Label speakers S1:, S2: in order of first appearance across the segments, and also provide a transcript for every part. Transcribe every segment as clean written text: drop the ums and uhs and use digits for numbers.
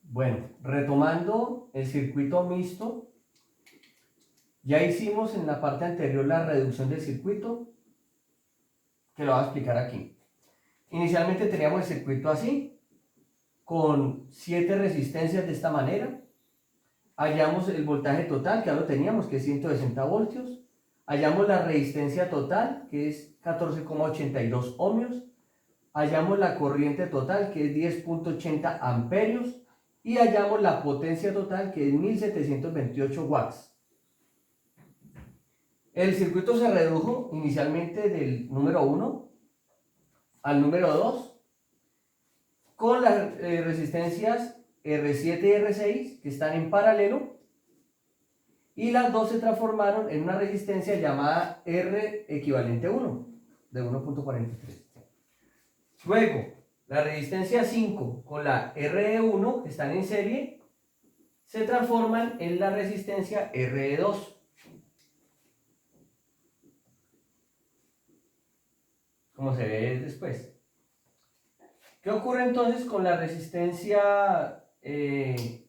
S1: Bueno, retomando el circuito mixto, ya hicimos en la parte anterior la reducción del circuito, que lo voy a explicar aquí. Inicialmente teníamos el circuito así, con 7 resistencias de esta manera. Hallamos el voltaje total, que ya lo teníamos, que es 160 voltios. Hallamos la resistencia total, que es 14,82 ohmios. Hallamos la corriente total, que es 10,80 amperios. Y hallamos la potencia total, que es 1728 watts. El circuito se redujo inicialmente del número 1 al número 2 con las resistencias R7 y R6 que están en paralelo, y las dos se transformaron en una resistencia llamada R equivalente 1 de 1,43. Luego, la resistencia 5 con la RE1 que están en serie se transforman en la resistencia RE2. Como se ve después. ¿Qué ocurre entonces con la resistencia 3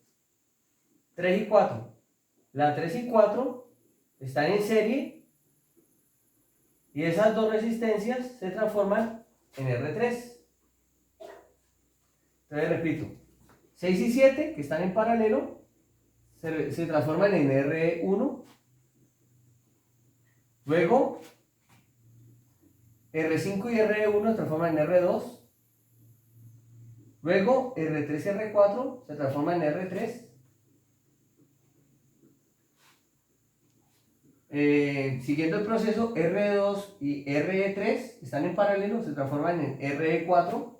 S1: y 4? La 3 y 4 están en serie y esas dos resistencias se transforman en R3. Entonces repito, 6 y 7 que están en paralelo se transforman en R1. Luego R5 y R1 se transforman en R2. Luego R3 y R4 se transforman en R3. Siguiendo el proceso, R2 y RE3 están en paralelo, se transforman en RE4.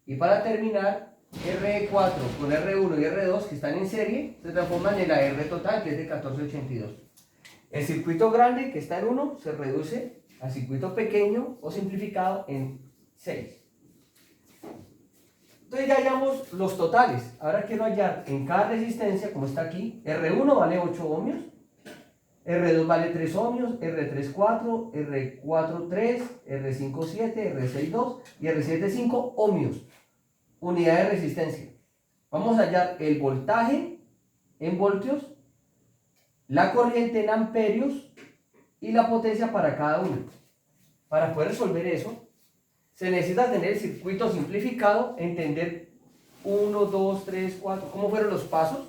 S1: Y para terminar, RE4 con R1 y R2 que están en serie se transforman en la R total, que es de 1482. El circuito grande, que está en 1, se reduce al circuito pequeño o simplificado en 6. Entonces ya hallamos los totales. Ahora quiero hallar en cada resistencia, como está aquí, R1 vale 8 ohmios, R2 vale 3 ohmios, R3 4, R4 3, R5 7, R6 2 y R7 5 ohmios. Unidad de resistencia. Vamos a hallar el voltaje en voltios, la corriente en amperios y la potencia para cada uno. Para poder resolver eso, se necesita tener el circuito simplificado, entender 1, 2, 3, 4, cómo fueron los pasos,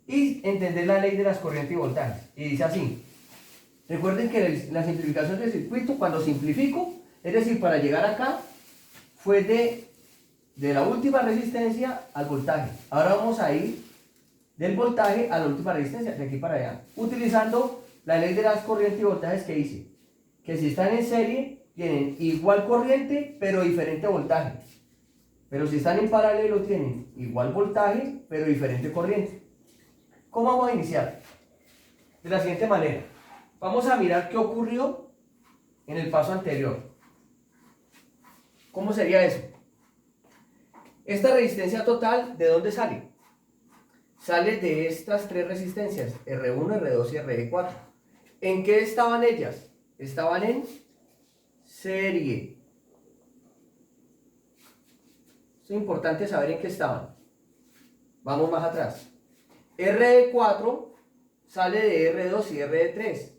S1: y entender la ley de las corrientes y voltajes. Y dice así: recuerden que la simplificación del circuito, cuando simplifico, es decir, para llegar acá, fue de la última resistencia al voltaje. Ahora vamos a ir del voltaje a la última resistencia, de aquí para allá, utilizando la ley de las corrientes y voltajes que hice. Que si están en serie, tienen igual corriente, pero diferente voltaje. Pero si están en paralelo, tienen igual voltaje, pero diferente corriente. ¿Cómo vamos a iniciar? De la siguiente manera. Vamos a mirar qué ocurrió en el paso anterior. ¿Cómo sería eso? Esta resistencia total, ¿de dónde sale? Sale de estas tres resistencias, R1, R2 y R4. ¿En qué estaban ellas? Estaban en serie. Es importante saber en qué estaban. Vamos más atrás. RE4 sale de R2 y RE3.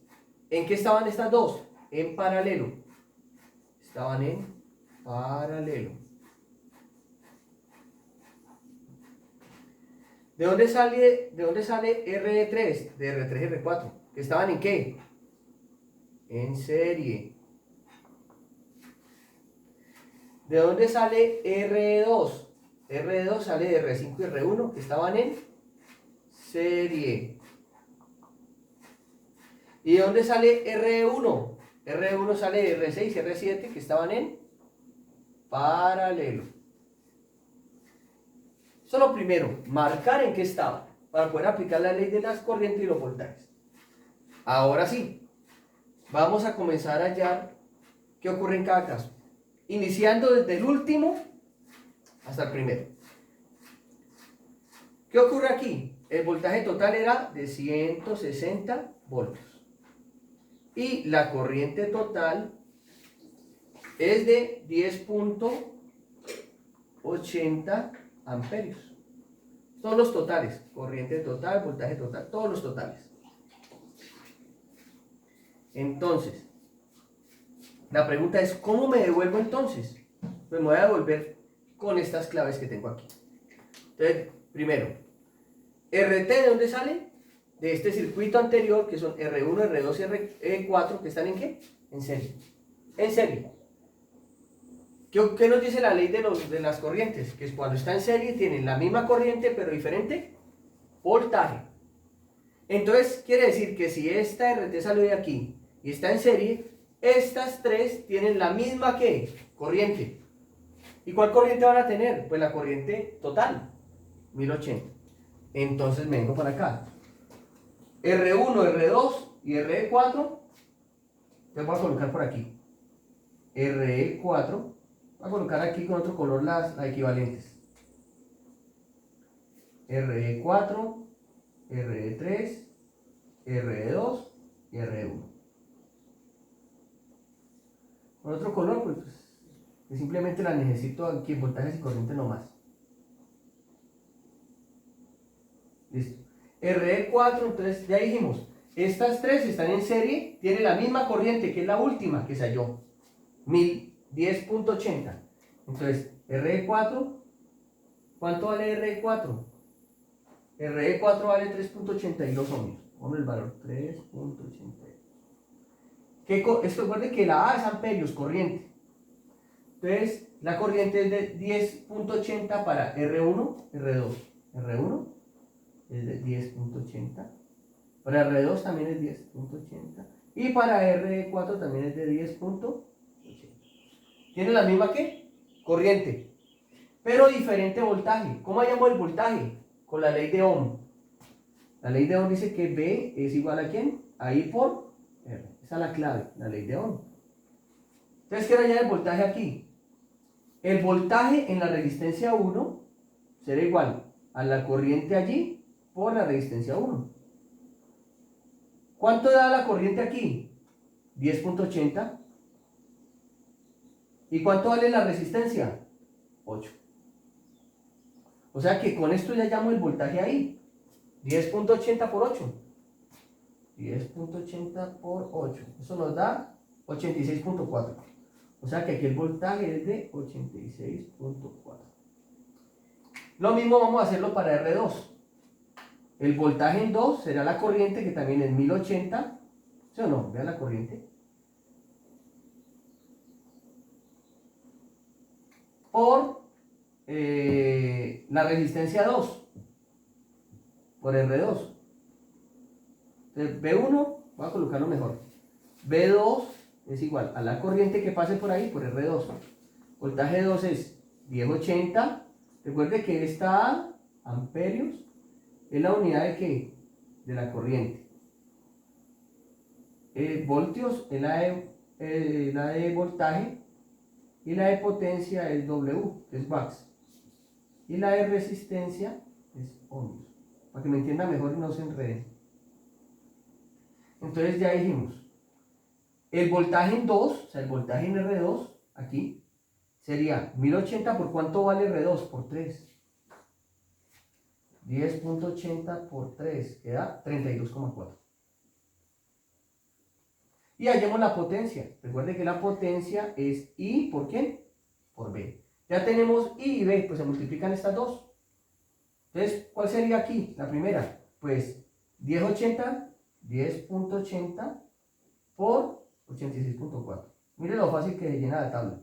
S1: ¿En qué estaban estas dos? En paralelo. Estaban en paralelo. ¿De dónde sale RE3? De R3 y R4. ¿Que estaban en qué? En serie. ¿De dónde sale RE2? RE2 sale de R5 y R1, que estaban en serie. ¿Y de dónde sale RE1? RE1 sale de R6 y R7, que estaban en paralelo. Eso es lo primero, marcar en qué estaban, para poder aplicar la ley de las corrientes y los voltajes. Ahora sí, vamos a comenzar a hallar qué ocurre en cada caso, iniciando desde el último hasta el primero. ¿Qué ocurre aquí? El voltaje total era de 160 voltios y la corriente total es de 10,80 amperios. Todos los totales, corriente total, voltaje total, todos los totales. Entonces, la pregunta es, ¿cómo me devuelvo entonces? Pues me voy a devolver con estas claves que tengo aquí. Entonces, primero, RT, ¿de dónde sale? De este circuito anterior, que son R1, R2 y R4, que están ¿en qué? En serie. En serie. ¿Qué nos dice la ley de las corrientes? Que es cuando está en serie, tienen la misma corriente, pero diferente voltaje. Entonces, quiere decir que si esta RT salió de aquí y está en serie, estas tres tienen la misma ¿qué? Corriente. ¿Y cuál corriente van a tener? Pues la corriente total, 1080. Entonces me vengo para acá. R1, R2 y RE4, les voy a colocar por aquí. RE4, voy a colocar aquí con otro color las equivalentes. RE4, RE3, RE2 y RE1. Con otro color, pues que simplemente la necesito aquí en voltajes y corriente nomás. Listo. RE4, entonces ya dijimos, estas tres están en serie, tienen la misma corriente que es la última que se halló, 1010.80. Entonces, RE4, ¿cuánto vale RE4? RE4 vale 3.82 ohmios. Pon el valor 3.82. Esto recuerden que la A es amperios, corriente. Entonces, la corriente es de 10.80 para R1, R2. R1 es de 10.80. Para R2 también es 10.80. Y para R4 también es de 10.80. Tiene la misma ¿qué? Corriente. Pero diferente voltaje. ¿Cómo llamo el voltaje? Con la ley de Ohm. La ley de Ohm dice que V es igual a ¿quién? A I por R. Esa es la clave, la ley de Ohm. Entonces, ¿qué era ya el voltaje aquí? El voltaje en la resistencia 1 será igual a la corriente allí por la resistencia 1. ¿Cuánto da la corriente aquí? 10.80. ¿Y cuánto vale la resistencia? 8. O sea que con esto ya llamo el voltaje ahí. 10.80 por 8. 10.80 por 8. Eso nos da 86.4. O sea que aquí el voltaje es de 86.4. Lo mismo vamos a hacerlo para R2. El voltaje en 2 será la corriente, que también es 1080. ¿Sí o no? Vean la corriente. Por la resistencia 2. Por R2. Entonces, B1, voy a colocarlo mejor. B2 es igual a la corriente que pase por ahí, por R2. Voltaje 2 es 1080. Recuerde que esta A, amperios, es la unidad de ¿qué? De la corriente. Voltios es la de voltaje. Y la de potencia es W, que es watts. Y la de resistencia es ohmios. Para que me entienda mejor y no se enreden. Entonces ya dijimos, el voltaje en 2, o sea, el voltaje en R2, aquí, sería 1080 por ¿cuánto vale R2? Por 3. 10.80 por 3, queda 32,4. Y hallemos la potencia. Recuerde que la potencia es I por ¿quién? Por B. Ya tenemos I y B, pues se multiplican estas dos. Entonces, ¿cuál sería aquí? La primera, pues 10.80 por 86.4. Mire lo fácil que llena la tabla.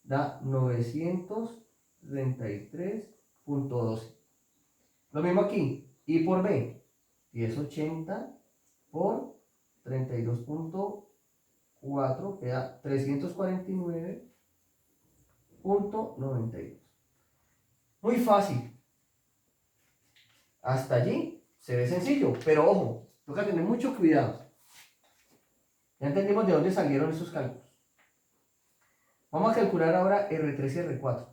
S1: Da 933.12. Lo mismo aquí, I por B, 1080 por 32.4, queda 349.92. Muy fácil. Hasta allí se ve sencillo, pero ojo, toca tener mucho cuidado. Ya entendimos de dónde salieron esos cálculos. Vamos a calcular ahora R3 y R4.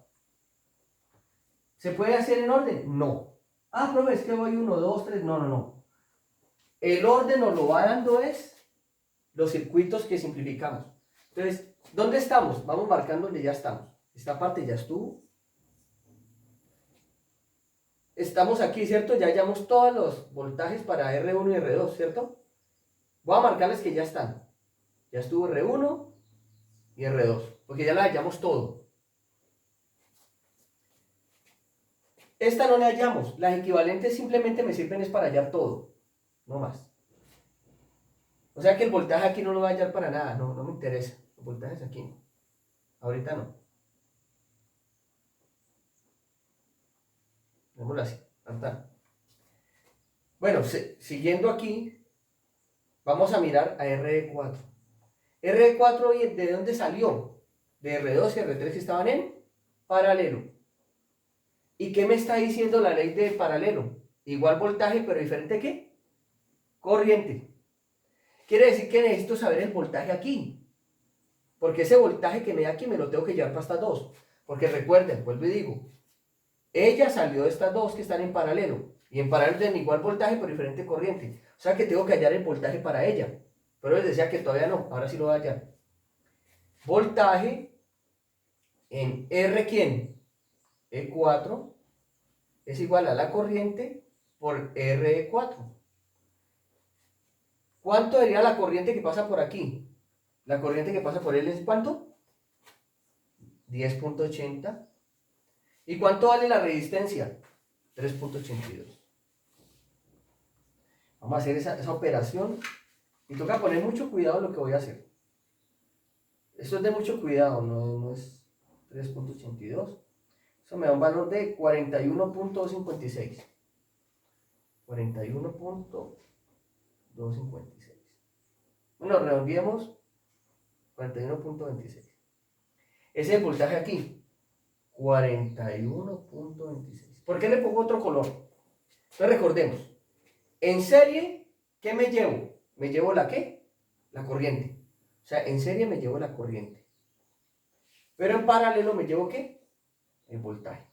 S1: ¿Se puede hacer en orden? No. Ah, profe, es que voy 1, 2, 3. No, no, no. El orden nos lo va dando es los circuitos que simplificamos. Entonces, ¿dónde estamos? Vamos marcando donde ya estamos. Esta parte ya estuvo. estamos aquí, ¿cierto? Ya hallamos todos los voltajes para R1 y R2, ¿cierto? Voy a marcarles que ya están. Ya estuvo R1 y R2, porque ya la hallamos todo. Esta no la hallamos. Las equivalentes simplemente me sirven es para hallar todo, no más. O sea que el voltaje aquí no lo voy a hallar para nada, no me interesa. Los voltajes aquí no. Ahorita no. Démoslo así. Ahorita. Bueno, siguiendo aquí, vamos a mirar a RE4. RE4, ¿de dónde salió? De R2 y R3 que estaban en paralelo. ¿Y qué me está diciendo la ley de paralelo? Igual voltaje, pero diferente ¿qué? Corriente. Quiere decir que necesito saber el voltaje aquí. Porque ese voltaje que me da aquí me lo tengo que llevar para estas dos. Porque recuerden, vuelvo y digo, ella salió de estas dos que están en paralelo. Y en paralelo tienen igual voltaje, pero diferente corriente. O sea que tengo que hallar el voltaje para ella. Pero les decía que todavía no, ahora sí lo voy a hallar. Voltaje en R, ¿quién? E4 es igual a la corriente por RE4. ¿Cuánto sería la corriente que pasa por aquí? La corriente que pasa por él es ¿cuánto? 10.80. ¿Y cuánto vale la resistencia? 3.82. Vamos a hacer esa operación y toca poner mucho cuidado en lo que voy a hacer. Esto es de mucho cuidado, no es 3.82. Eso me da un valor de 41.256. 41.256. Bueno, redondeemos 41.26. Ese es el voltaje aquí. 41.26. ¿Por qué le pongo otro color? Entonces recordemos. En serie, ¿qué me llevo? ¿Me llevo la qué? La corriente. O sea, en serie me llevo la corriente. Pero en paralelo me llevo ¿qué? El voltaje.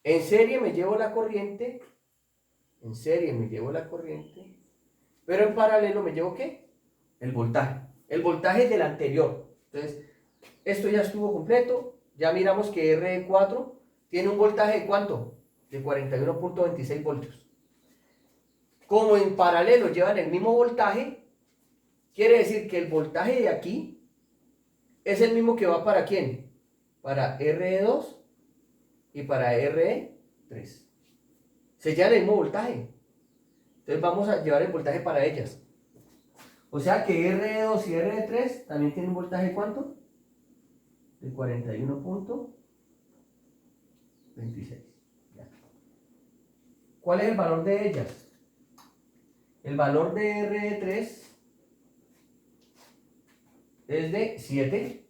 S1: En serie me llevo la corriente. En serie me llevo la corriente. Pero en paralelo me llevo ¿qué? El voltaje. El voltaje del anterior. Entonces, esto ya estuvo completo. Ya miramos que R4 tiene un voltaje de ¿cuánto? De 41.26 voltios. Como en paralelo llevan el mismo voltaje, quiere decir que el voltaje de aquí es el mismo que va para ¿quién? Para RE2 y para RE3. Se llevan el mismo voltaje. Entonces vamos a llevar el voltaje para ellas. O sea que RE2 y RE3 también tienen un voltaje ¿cuánto? De 41.26. ¿Cuál es el valor de ellas? El valor de RE3 es de 7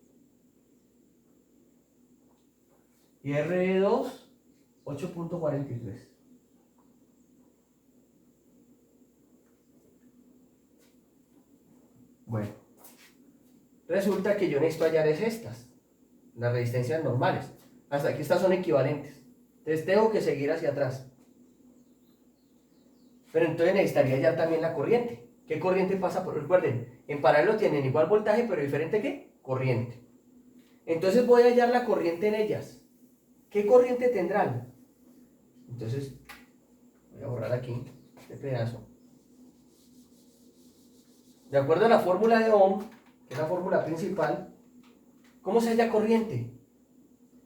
S1: y RE2 8.43. Bueno, resulta que yo necesito hallar es estas, las resistencias normales. Hasta aquí estas son equivalentes. Entonces tengo que seguir hacia atrás. Pero entonces necesitaría hallar también la corriente. ¿Qué corriente pasa por? Recuerden, en paralelo tienen igual voltaje, pero diferente ¿qué? Corriente. Entonces voy a hallar la corriente en ellas. ¿Qué corriente tendrán? Entonces, voy a borrar aquí este pedazo. De acuerdo a la fórmula de Ohm, que es la fórmula principal, ¿cómo se halla corriente?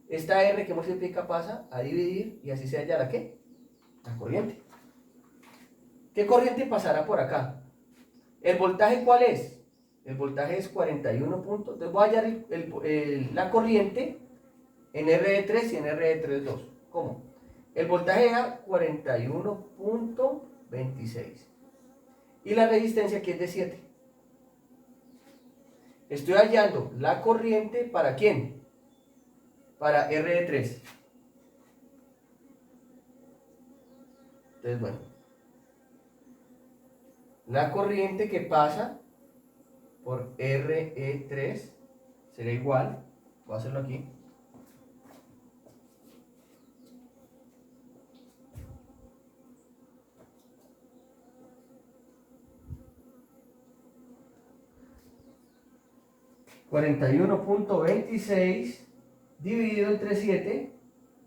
S1: Esta R que multiplica pasa a dividir y así se halla la ¿qué? La corriente. ¿Qué corriente pasará por acá? ¿El voltaje cuál es? El voltaje es 41 puntos. Entonces voy a hallar la corriente en RE3 y en RE3.2. ¿Cómo? El voltaje era 41.26 y la resistencia aquí es de 7. Estoy hallando la corriente ¿para quién? Para RE3. Entonces, bueno, la corriente que pasa por RE3 será igual, voy a hacerlo aquí, (41.26 dividido entre 7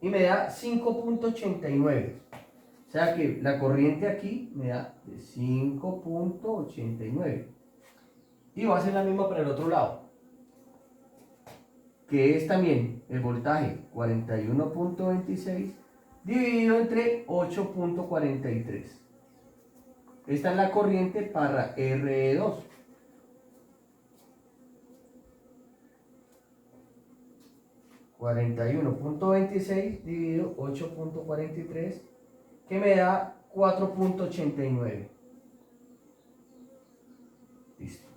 S1: y me da 5.89. O sea que la corriente aquí me da de 5.89. Y va a ser la misma para el otro lado, que es también el voltaje 41.26 dividido entre 8.43. Esta es la corriente para RE2. (41.26 dividido 8.43) que me da 4.89. Listo.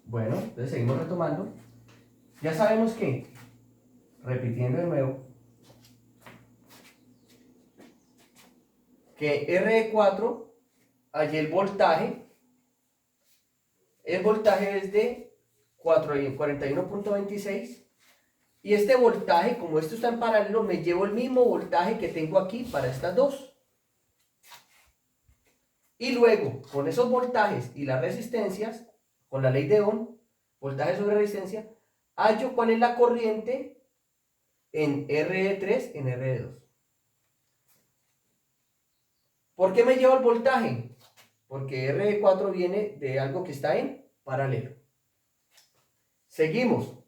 S1: Bueno, entonces seguimos retomando. Ya sabemos que, repitiendo de nuevo, que RE4, allí el voltaje es de 41.26 y este voltaje, como esto está en paralelo, me llevo el mismo voltaje que tengo aquí para estas dos. Y luego, con esos voltajes y las resistencias, con la ley de Ohm, voltaje sobre resistencia, hallo cuál es la corriente en RE3, en RE2. ¿Por qué me llevo el voltaje? Porque RE4 viene de algo que está en paralelo. Seguimos.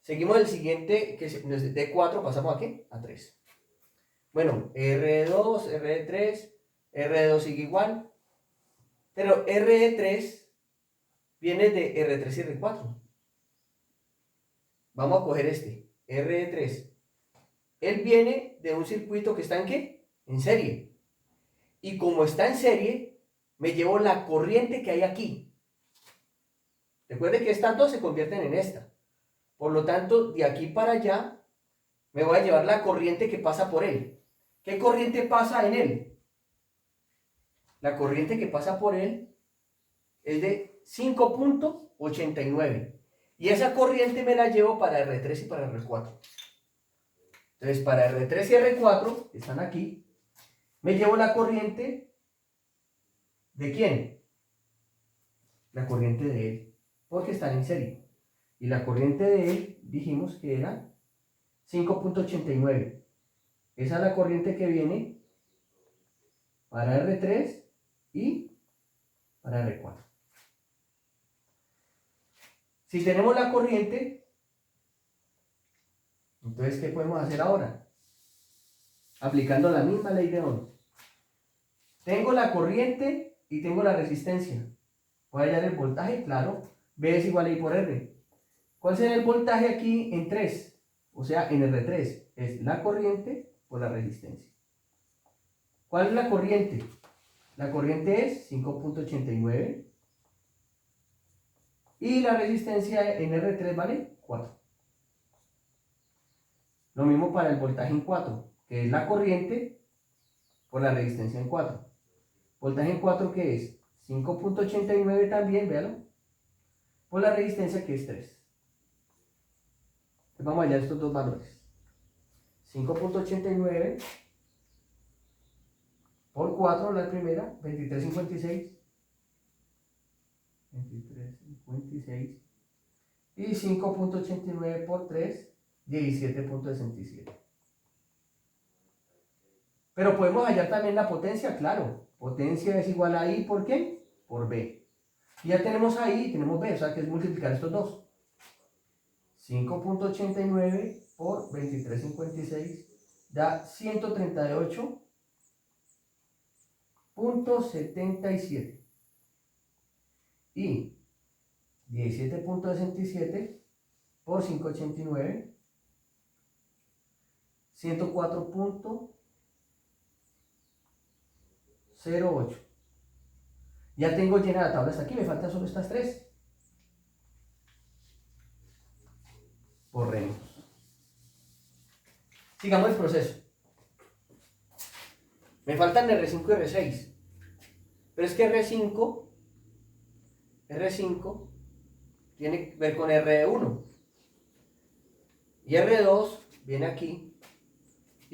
S1: Seguimos el siguiente, que de 4 pasamos a ¿qué? A 3. Bueno, RE2, RE3, RE2 sigue igual. Pero RE3 viene de R3 y R4. Vamos a coger este, RE3. Él viene de un circuito que está en ¿qué? En serie. Y como está en serie, me llevo la corriente que hay aquí. Recuerde que estas dos se convierten en esta. Por lo tanto, de aquí para allá, me voy a llevar la corriente que pasa por él. ¿Qué corriente pasa en él? La corriente que pasa por él es de 5.89. Y esa corriente me la llevo para R3 y para R4. Entonces, para R3 y R4, que están aquí, me llevo la corriente ¿de quién? La corriente de él, porque están en serie. Y la corriente de él, dijimos que era 5.89. Esa es la corriente que viene para R3 y para R4. Si tenemos la corriente, entonces, ¿qué podemos hacer ahora? Aplicando la misma ley de Ohm. Tengo la corriente y tengo la resistencia. Voy a hallar el voltaje, claro. V es igual a I por R. ¿Cuál será el voltaje aquí en 3? O sea, en R3 es la corriente por la resistencia. ¿Cuál es la corriente? La corriente es 5.89 y la resistencia en R3 vale 4. Lo mismo para el voltaje en 4, que es la corriente por la resistencia en 4. Voltaje en 4, ¿qué es? 5.89 también, véalo, por la resistencia que es 3. Entonces vamos a hallar estos dos valores. 5.89 por 4, la primera, 23.56. 23.56. Y 5.89 por 3, 17.67. Pero podemos hallar también la potencia, claro. Potencia es igual a I por ¿qué? Por B. Y ya tenemos ahí, tenemos B, o sea que es multiplicar estos dos. 5.89 por 23.56 da 138.77. Y 17.67 por 5.89, 104.08. Ya tengo llena la tabla hasta aquí, me faltan solo estas tres. Borremos. Sigamos el proceso. Me faltan R5 y R6. Pero es que R5 tiene que ver con R1. Y R2 viene aquí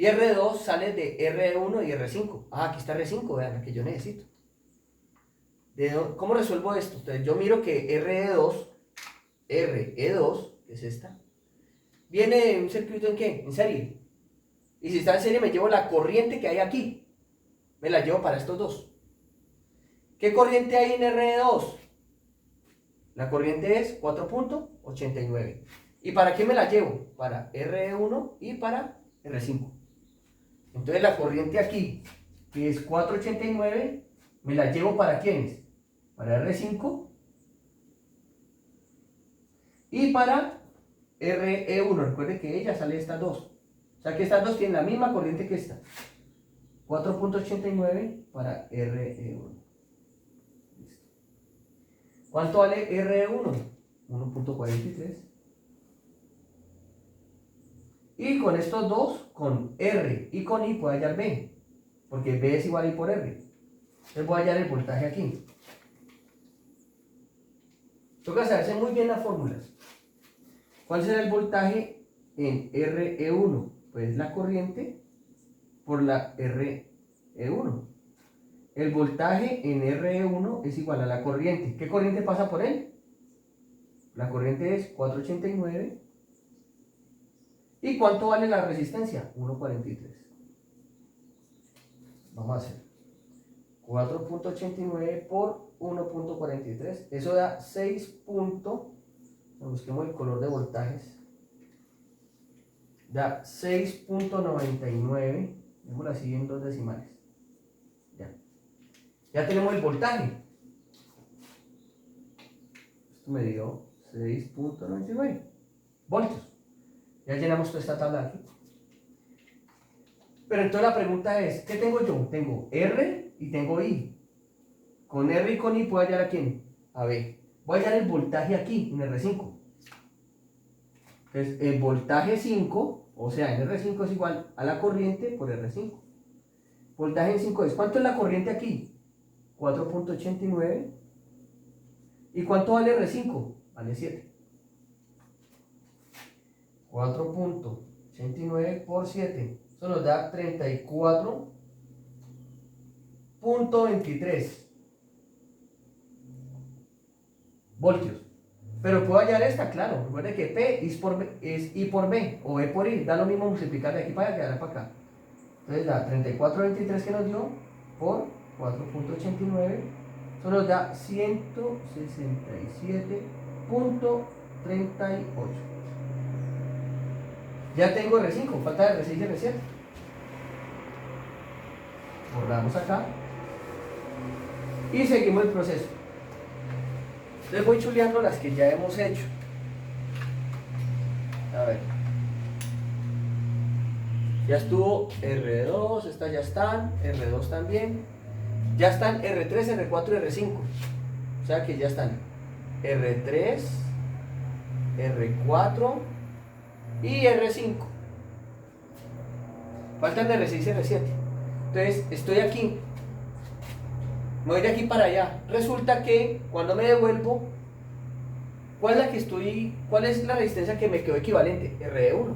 S1: Y R2 sale de R1 y R5. Ah, aquí está R5, vean, la que yo necesito. ¿Cómo resuelvo esto? Entonces yo miro que RE2, que es esta, viene de un circuito ¿en qué? En serie. Y si está en serie me llevo la corriente que hay aquí. Me la llevo para estos dos. ¿Qué corriente hay en RE2? La corriente es 4.89. ¿Y para qué me la llevo? Para RE1 y para R5. Entonces la corriente aquí, que es 4.89, me la llevo para ¿quiénes? Para R5 y para RE1. Recuerden que ella sale de estas dos. O sea que estas dos tienen la misma corriente que esta. 4.89 para RE1. Listo. ¿Cuánto vale RE1? 1.43. Y con estos dos, con R y con I, puedo hallar B. Porque B es igual a I por R. Entonces voy a hallar el voltaje aquí. Toca saberse muy bien las fórmulas. ¿Cuál será el voltaje en RE1? Pues la corriente por la RE1. El voltaje en RE1 es igual a la corriente. ¿Qué corriente pasa por él? La corriente es 489. ¿Y cuánto vale la resistencia? 1.43. Vamos a hacer 4.89 por 1.43. Eso da 6. Busquemos el color de voltajes. Da 6.99. Démoslo así en 2 decimales. Ya tenemos el voltaje. Esto me dio 6.99 voltios. Ya llenamos toda esta tabla aquí. Pero entonces la pregunta es, ¿qué tengo yo? Tengo R y tengo I. Con R y con I puedo hallar a quién? A B. Voy a hallar el voltaje aquí, en R5. Entonces, el voltaje 5, o sea, en R5 es igual a la corriente por R5. Voltaje en 5 es, ¿cuánto es la corriente aquí? 4.89. ¿Y cuánto vale R5? Vale 7. 4.89 por 7. Eso nos da 34.23 voltios. Pero puedo hallar esta, claro. Recuerde que P es I por B o B por I. Da lo mismo multiplicar de aquí para allá que de allá para acá. Entonces da 34.23 que nos dio por 4.89. Eso nos da 167.38. Ya tengo R5, falta R6 y R7. Borramos acá. Y seguimos el proceso. Les voy chuleando las que ya hemos hecho. A ver. Ya estuvo R2, estas ya están, R2 también. Ya están R3, R4 y R5. O sea que ya están R3, R4 y R5. Faltan R6 y R7. Entonces estoy aquí. Me voy de aquí para allá. Resulta que cuando me devuelvo, ¿cuál es la resistencia que me quedó equivalente? RE1.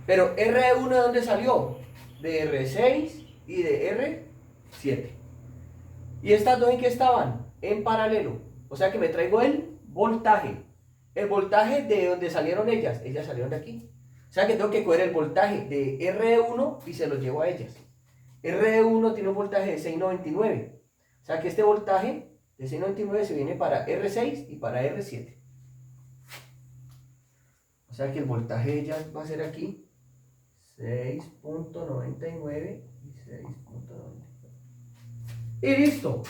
S1: Pero RE1 ¿de dónde salió? De R6 y de R7. ¿Y estas dos en qué estaban? En paralelo. O sea que me traigo el voltaje. El voltaje de donde salieron ellas. Ellas salieron de aquí. O sea que tengo que coger el voltaje de RE1 y se lo llevo a ellas. RE1 tiene un voltaje de 699. O sea que este voltaje de 699 se viene para R6 y para R7. O sea que el voltaje de ellas va a ser aquí 6.99 y 6.99. Y listo.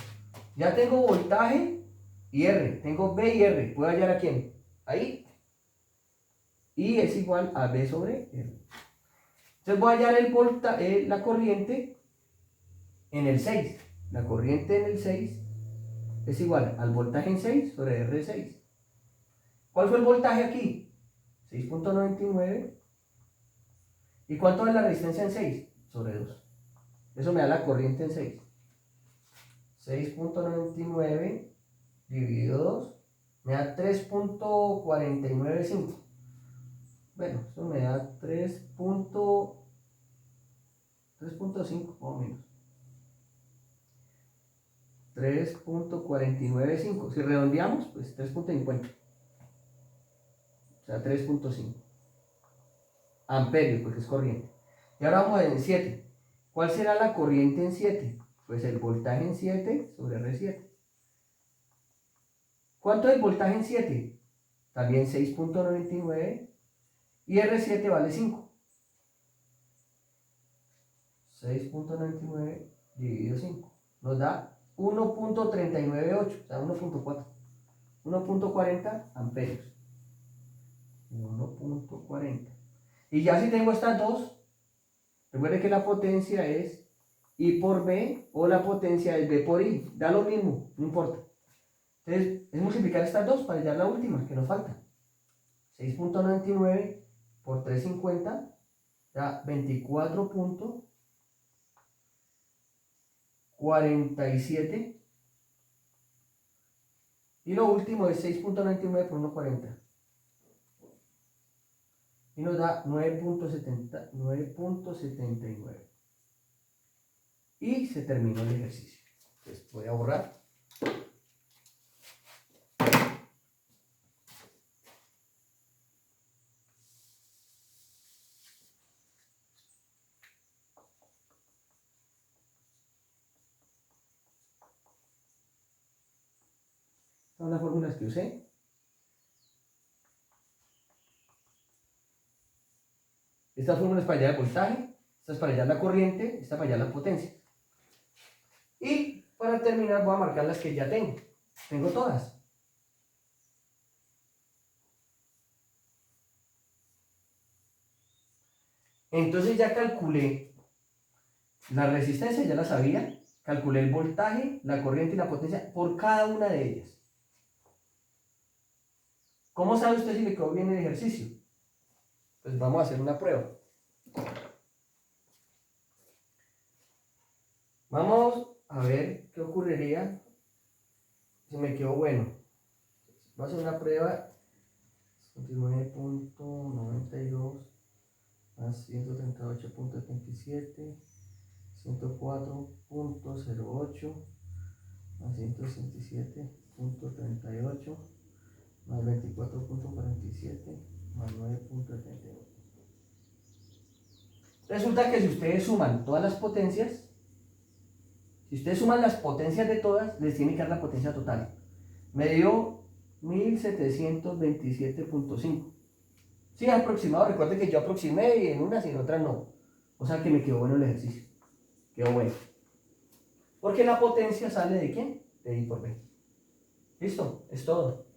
S1: Ya tengo voltaje y R. Tengo B y R. ¿Puedo hallar a quién? Ahí. Y es igual a B sobre R. Entonces voy a hallar la corriente en el 6. La corriente en el 6 es igual al voltaje en 6 sobre R6. ¿Cuál fue el voltaje aquí? 6.99. ¿Y cuánto es la resistencia en 6? Sobre 2. Eso me da la corriente en 6. 6.99 dividido 2 me da 3.495. Bueno, eso me da 3.5 más o menos. 3.495. Si redondeamos, pues 3.50. O sea, 3.5 amperios, porque es corriente. Y ahora vamos a ver en 7. ¿Cuál será la corriente en 7? Pues el voltaje en 7 sobre R7. ¿Cuánto es el voltaje en 7? También 6.99 y R7 vale 5. 6.99 dividido 5 nos da 1.398, o sea, 1.4. 1.40 amperios. 1.40. Y ya si tengo estas dos, recuerde que la potencia es I por B o la potencia es B por I. Da lo mismo, no importa. Entonces, es multiplicar estas dos para hallar la última que nos falta. 6.99 por 350 da 24.47. Y lo último es 6.99 por 1.40. Y nos da 9.79. Y se terminó el ejercicio. Entonces voy a borrar. Estas son las fórmulas que usé. Esta fórmula es para hallar el voltaje, esta es para hallar la corriente, esta para hallar la potencia. Y para terminar voy a marcar las que ya tengo. Tengo todas. Entonces ya calculé la resistencia, ya la sabía. Calculé el voltaje, la corriente y la potencia por cada una de ellas. ¿Cómo sabe usted si le quedó bien el ejercicio? Pues vamos a hacer una prueba. Vamos a ver qué ocurriría si me quedó bueno. Vamos a hacer una prueba. 59.92 más 138.77, 104.08 más 167.38 más 24.47 más 9.39. Resulta que si ustedes suman todas las potencias, si ustedes suman las potencias de todas, les tiene que dar la potencia total. Me dio 1727.5. Sí, aproximado. Recuerde que yo aproximé y en unas y en otras no. O sea que me quedó bueno el ejercicio. Quedó bueno. Porque la potencia sale de ¿quién? De I por B. ¿Listo? Es todo.